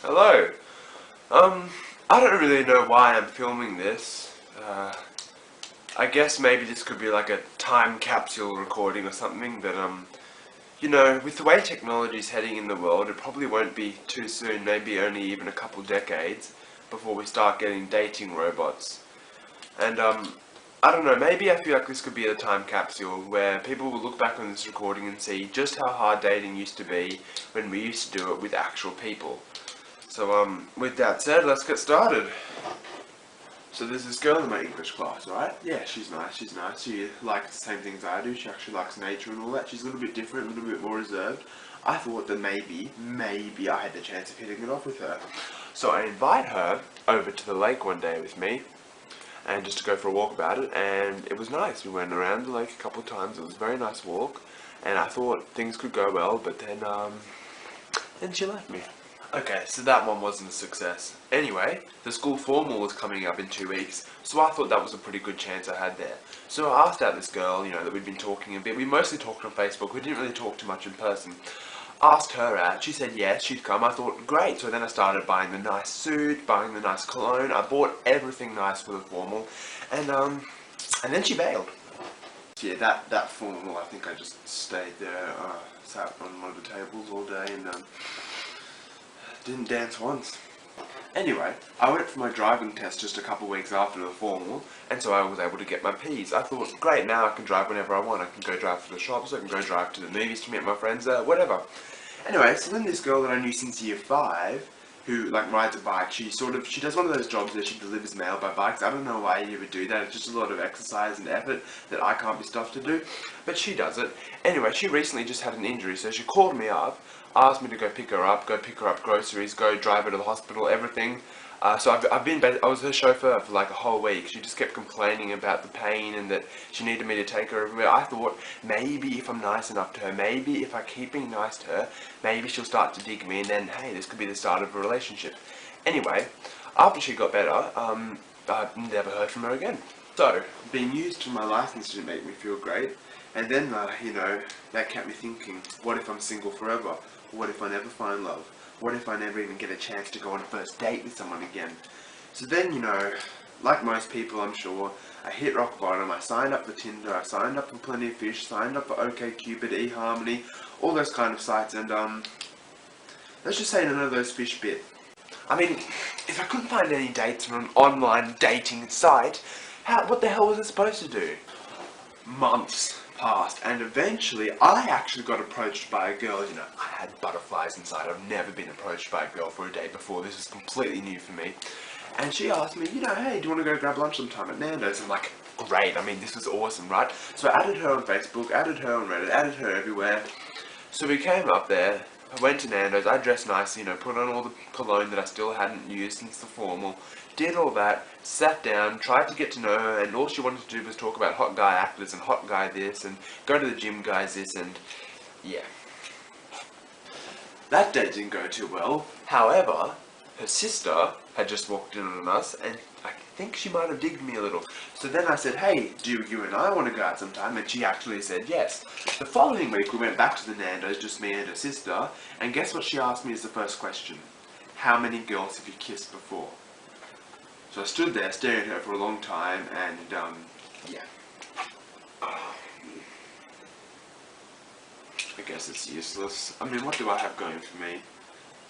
Hello. I don't really know why I'm filming this. I guess maybe this could be like a time capsule recording or something, but with the way technology's heading in the world, it probably won't be too soon, maybe only even a couple decades, before we start getting dating robots. And I don't know, maybe I feel like this could be a time capsule where people will look back on this recording and see just how hard dating used to be when we used to do it with actual people. So, with that said, let's get started. So there's this girl in my English class, right? Yeah, she's nice, She likes the same things I do. She actually likes nature and all that. She's a little bit different, a little bit more reserved. I thought that maybe I had the chance of hitting it off with her. So I invite her over to the lake one day with me, and just to go for a walk about it, and it was nice. We went around the lake a couple of times. It was a very nice walk, and I thought things could go well, but then she left me. Okay, so that one wasn't a success. Anyway, the school formal was coming up in 2 weeks, so I thought that was a pretty good chance I had there. So I asked out this girl, that we'd been talking a bit. We mostly talked on Facebook, we didn't really talk too much in person. Asked her out, she said yes, she'd come. I thought, great. So then I started buying the nice suit, buying the nice cologne. I bought everything nice for the formal, and then she bailed. Yeah, that formal, I think I just stayed there, sat on one of the tables all day and didn't dance once. Anyway, I went for my driving test just a couple of weeks after the formal, and so I was able to get my Ps. I thought, great, now I can drive whenever I want. I can go drive to the shops, I can go drive to the movies to meet my friends, whatever. Anyway, so then this girl that I knew since year 5, who rides a bike, she does one of those jobs where she delivers mail by bikes. I don't know why you would do that. It's just a lot of exercise and effort that I can't be stuffed to do, but she does it. Anyway, she recently just had an injury, so she called me up, asked me to go pick her up groceries, go drive her to the hospital, everything. So I was her chauffeur for like a whole week. She just kept complaining about the pain and that she needed me to take her everywhere. I thought, maybe if I'm nice enough to her, maybe if I keep being nice to her, maybe she'll start to dig me, and then, hey, this could be the start of a relationship. Anyway, after she got better, I never heard from her again. So, being used to my license didn't make me feel great. And then, that kept me thinking, what if I'm single forever? What if I never find love? What if I never even get a chance to go on a first date with someone again? So then, like most people, I'm sure, I hit rock bottom. I signed up for Tinder, I signed up for Plenty of Fish, signed up for OkCupid, eHarmony, all those kind of sites, and let's just say none of those fish bit. I mean, if I couldn't find any dates on an online dating site, what the hell was I supposed to do? Months passed, and eventually I actually got approached by a girl. I had butterflies inside. I've never been approached by a girl for a date before. This is completely new for me. And she asked me, hey, do you want to go grab lunch sometime at Nandos? I'm like, great. I mean, this was awesome, right? So I added her on Facebook, added her on Reddit, added her everywhere. So we came up there. I went to Nando's, I dressed nice, put on all the cologne that I still hadn't used since the formal, did all that, sat down, tried to get to know her, and all she wanted to do was talk about hot guy actors and hot guy this, and go to the gym guys this, and yeah. That date didn't go too well. However, her sister had just walked in on us, and I think she might have digged me a little. So then I said, hey, do you and I want to go out sometime? And she actually said yes. The following week we went back to the Nando's, just me and her sister, and guess what she asked me as the first question? How many girls have you kissed before? So I stood there staring at her for a long time, and yeah. I guess it's useless. I mean, what do I have going for me?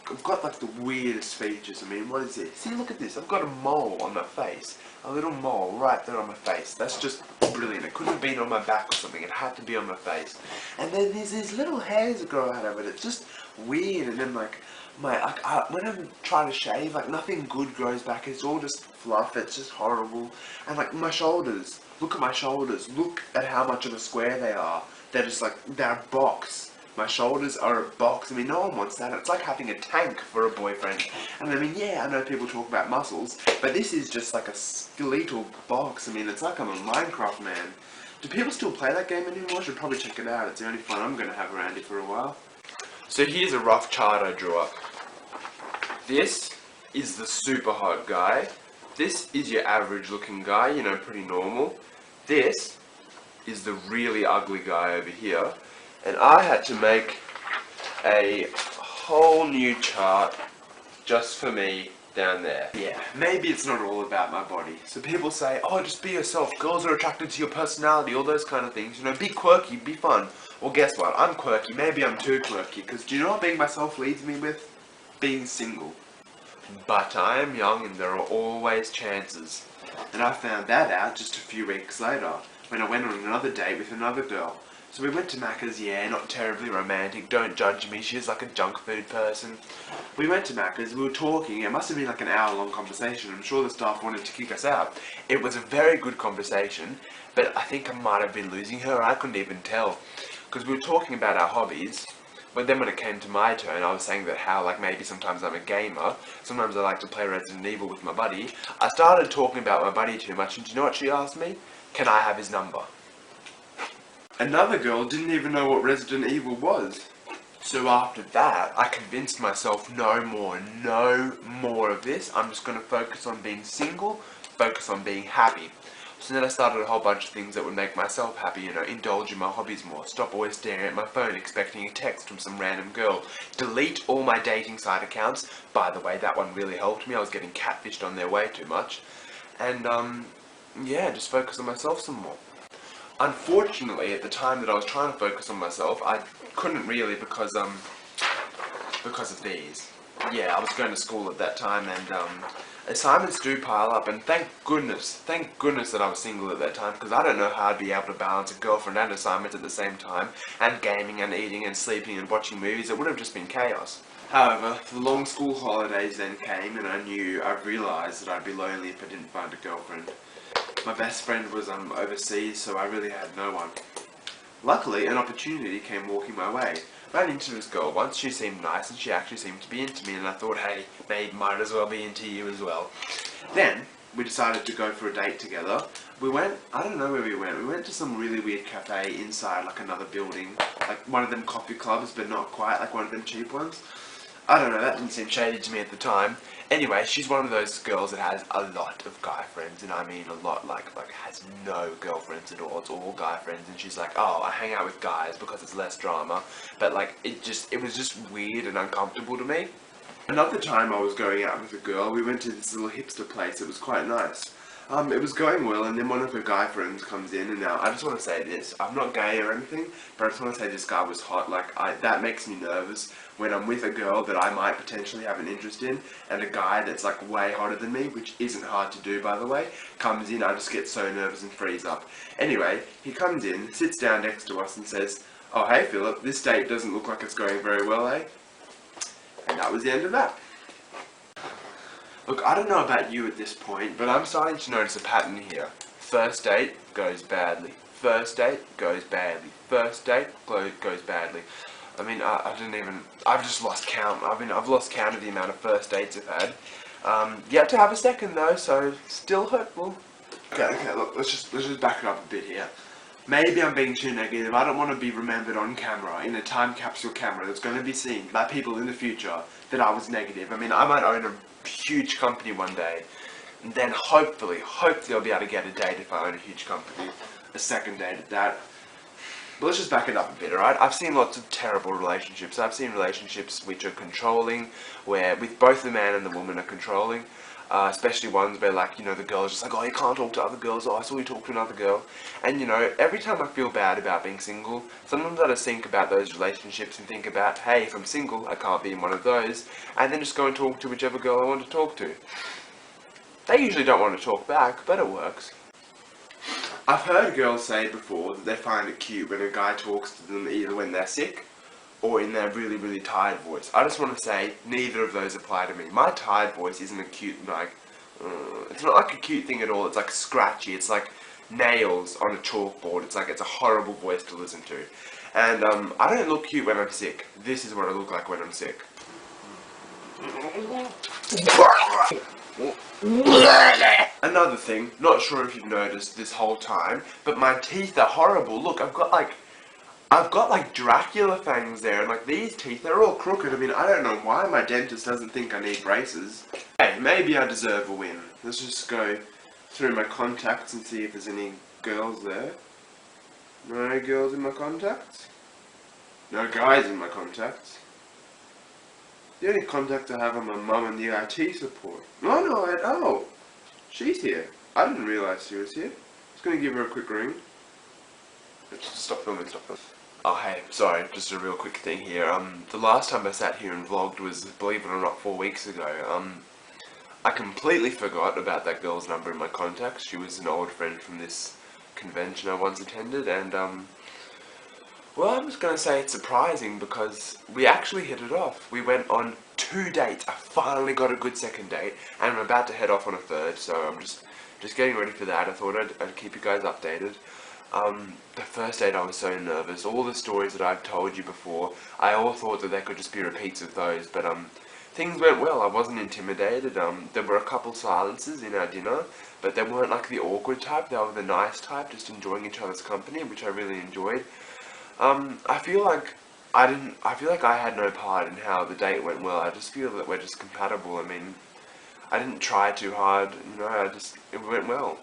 I've got the weirdest features. I mean, what is it? See, look at this. I've got a mole on my face. A little mole right there on my face. That's just brilliant. It couldn't have been on my back or something. It had to be on my face. And then there's these little hairs that grow out of it. It's just weird. And then when I'm trying to shave, nothing good grows back. It's all just fluff. It's just horrible. And my shoulders. Look at my shoulders. Look at how much of a square they are. They're just they're a box. My shoulders are a box. I mean, no one wants that. It's like having a tank for a boyfriend. And I mean, yeah, I know people talk about muscles, but this is just like a skeletal box. I mean, it's like I'm a Minecraft man. Do people still play that game anymore? I should probably check it out. It's the only fun I'm going to have around here for a while. So here's a rough chart I drew up. This is the super hot guy. This is your average looking guy, pretty normal. This is the really ugly guy over here. And I had to make a whole new chart just for me down there. Yeah, maybe it's not all about my body. So people say, oh, just be yourself. Girls are attracted to your personality, all those kind of things. You know, be quirky, be fun. Well, guess what? I'm quirky. Maybe I'm too quirky. Because do you know what being myself leads me with? Being single. But I am young and there are always chances. And I found that out just a few weeks later, when I went on another date with another girl. So we went to Maccas, yeah, not terribly romantic, don't judge me, she's like a junk food person. We went to Maccas, we were talking, it must have been like an hour-long conversation, I'm sure the staff wanted to kick us out. It was a very good conversation, but I think I might have been losing her, I couldn't even tell. Because we were talking about our hobbies, but then when it came to my turn, I was saying that how, like, maybe sometimes I'm a gamer, sometimes I like to play Resident Evil with my buddy. I started talking about my buddy too much, and do you know what she asked me? Can I have his number? Another girl didn't even know what Resident Evil was. So after that, I convinced myself, no more of this. I'm just going to focus on being single, focus on being happy. So then I started a whole bunch of things that would make myself happy, you know, indulge in my hobbies more, stop always staring at my phone expecting a text from some random girl, delete all my dating site accounts. By the way, that one really helped me, I was getting catfished on there way too much. And, yeah, just focus on myself some more. Unfortunately, at the time that I was trying to focus on myself, I couldn't really because of these. Yeah, I was going to school at that time, and assignments do pile up, and thank goodness that I was single at that time, because I don't know how I'd be able to balance a girlfriend and assignments at the same time, and gaming and eating and sleeping and watching movies. It would have just been chaos. However, the long school holidays then came, and I realised that I'd be lonely if I didn't find a girlfriend. My best friend was overseas, so I really had no one. Luckily, an opportunity came walking my way. Ran into this girl once, she seemed nice and she actually seemed to be into me, and I thought, hey, babe, might as well be into you as well. Then, we decided to go for a date together. We went, I don't know where we went to some really weird cafe inside like another building, like one of them coffee clubs, but not quite, like one of them cheap ones. I don't know, that didn't seem shady to me at the time. Anyway, she's one of those girls that has a lot of guy friends, and I mean a lot, like has no girlfriends at all, it's all guy friends, and she's like, oh, I hang out with guys because it's less drama, but like, it was just weird and uncomfortable to me. Another time I was going out with a girl, we went to this little hipster place, it was quite nice. It was going well, and then one of her guy friends comes in, and now, I just want to say this, I'm not gay or anything, but I just want to say this guy was hot, like, that makes me nervous when I'm with a girl that I might potentially have an interest in, and a guy that's, like, way hotter than me, which isn't hard to do, by the way, comes in, I just get so nervous and freeze up. Anyway, he comes in, sits down next to us, and says, oh, hey, Philip, this date doesn't look like it's going very well, eh? And that was the end of that. Look, I don't know about you at this point, but I'm starting to notice a pattern here. First date goes badly. First date goes badly. First date goes badly. I mean, I've just lost count. I've lost count of the amount of first dates I've had. Yet to have a second though, so still hopeful. Okay, look, let's just back it up a bit here. Maybe I'm being too negative. I don't want to be remembered on camera, in a time capsule camera that's going to be seen by people in the future, that I was negative. I mean, I might own a huge company one day, and then hopefully I'll be able to get a date if I own a huge company. A second date at that. But let's just back it up a bit, alright? I've seen lots of terrible relationships. I've seen relationships which are controlling, where with both the man and the woman are controlling. Especially ones where, like, you know, the girl's just like, oh, you can't talk to other girls, oh, I saw you talk to another girl. And, you know, every time I feel bad about being single, sometimes I just think about those relationships and think about, hey, if I'm single, I can't be in one of those, and then just go and talk to whichever girl I want to talk to. They usually don't want to talk back, but it works. I've heard girls say before that they find it cute when a guy talks to them either when they're sick or in their really, really tired voice. I just want to say, neither of those apply to me. My tired voice isn't a cute, like, it's not like a cute thing at all. It's like scratchy. It's like nails on a chalkboard. It's like, it's a horrible voice to listen to. And I don't look cute when I'm sick. This is what I look like when I'm sick. Another thing, not sure if you've noticed this whole time, but my teeth are horrible. Look, I've got like Dracula fangs there, and like these teeth, they're all crooked. I mean, I don't know why my dentist doesn't think I need braces. Hey, maybe I deserve a win. Let's just go through my contacts and see if there's any girls there. No girls in my contacts? No guys in my contacts? The only contact I have are my mum and the IT support. Oh, she's here. I didn't realise she was here. Just gonna give her a quick ring. Stop filming, stop filming. Oh hey, sorry, just a real quick thing here. The last time I sat here and vlogged was, believe it or not, 4 weeks ago. I completely forgot about that girl's number in my contacts. She was an old friend from this convention I once attended, and well, I'm just going to say it's surprising because we actually hit it off. We went on 2 dates. I finally got a good second date, and I'm about to head off on a third, so I'm just getting ready for that. I thought I'd keep you guys updated. The first date I was so nervous. All the stories that I've told you before, I all thought that they could just be repeats of those, but things went well. I wasn't intimidated. There were a couple silences in our dinner, but they weren't like the awkward type. They were the nice type, just enjoying each other's company, which I really enjoyed. I feel like I feel like I had no part in how the date went well. I just feel that we're just compatible. I mean, I didn't try too hard, it went well.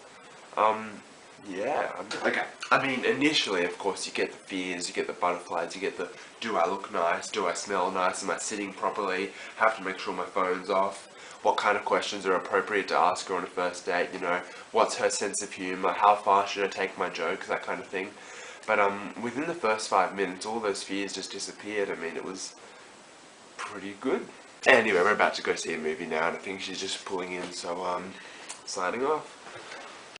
Yeah. Okay. I mean, initially, of course, you get the fears, you get the butterflies, you get the, do I look nice? Do I smell nice? Am I sitting properly? Have to make sure my phone's off. What kind of questions are appropriate to ask her on a first date? What's her sense of humour? How far should I take my jokes? That kind of thing. But within the first 5 minutes, all those fears just disappeared. I mean, it was pretty good. Anyway, we're about to go see a movie now, and I think she's just pulling in, so signing off.